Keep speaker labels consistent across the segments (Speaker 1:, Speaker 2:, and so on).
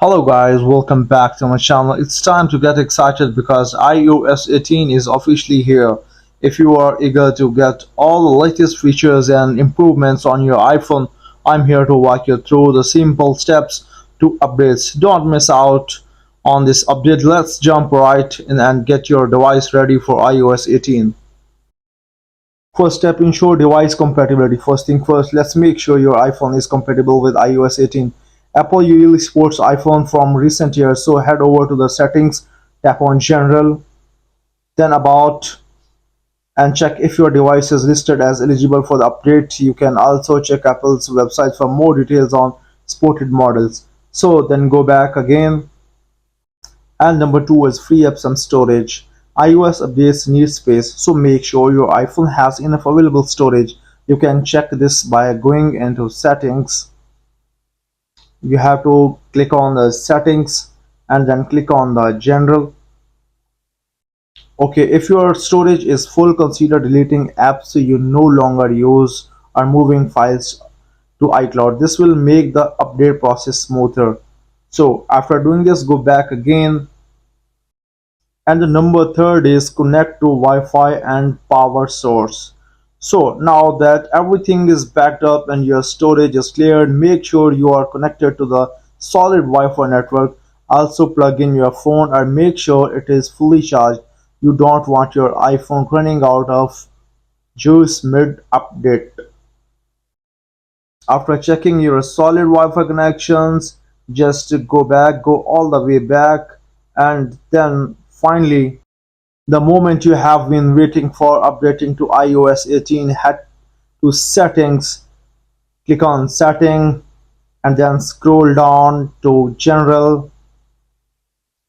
Speaker 1: Hello guys, welcome back to my channel. It's time to get excited because iOS 18 is officially here. If you are eager to get all the latest features and improvements on your iPhone, I'm here to walk you through the simple steps to updates. Don't miss out on this update. Let's jump right in and get your device ready for iOS 18. First step, ensure device compatibility. First thing first, let's make sure your iPhone is compatible with iOS 18. Apple usually supports iPhone from recent years, so head over to the settings, tap on General, then About, and check if your device is listed as eligible for the update. You can also check Apple's website for more details on supported models. So then go back again, and number two is free up some storage. iOS updates need space, so make sure your iPhone has enough available storage. You can check this by going into settings. You have to click on the settings and then click on the general. Okay, if your storage is full, consider deleting apps you no longer use or moving files to iCloud. This will make the update process smoother. So after doing this, go back again, and the number third is connect to Wi-Fi and power source. So now that everything is backed up and your storage is cleared, make sure you are connected to the solid Wi-Fi network. Also plug in your phone and make sure it is fully charged. You don't want your iPhone running out of juice mid-update. After checking your solid Wi-Fi connections, just go all the way back, and then finally, the moment you have been waiting for, updating to iOS 18, head to settings, click on setting, and then scroll down to general.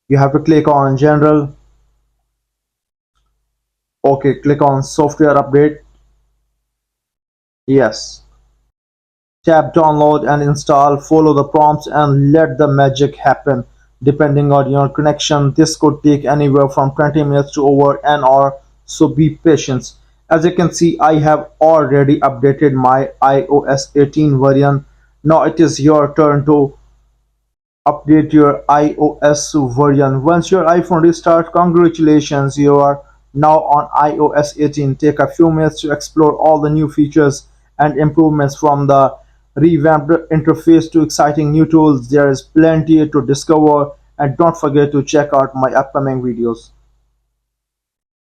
Speaker 1: You have to click on general. Okay, click on software update. Yes. Tap download and install, follow the prompts and let the magic happen. Depending on your connection, this could take anywhere from 20 minutes to over an hour, so be patient. As you can see, I have already updated my iOS 18 version. Now it is your turn to update your iOS version. Once your iPhone restarts, congratulations, you are now on iOS 18. Take a few minutes to explore all the new features and improvements, from the revamped interface to exciting new tools. There is plenty to discover, and don't forget to check out my upcoming videos.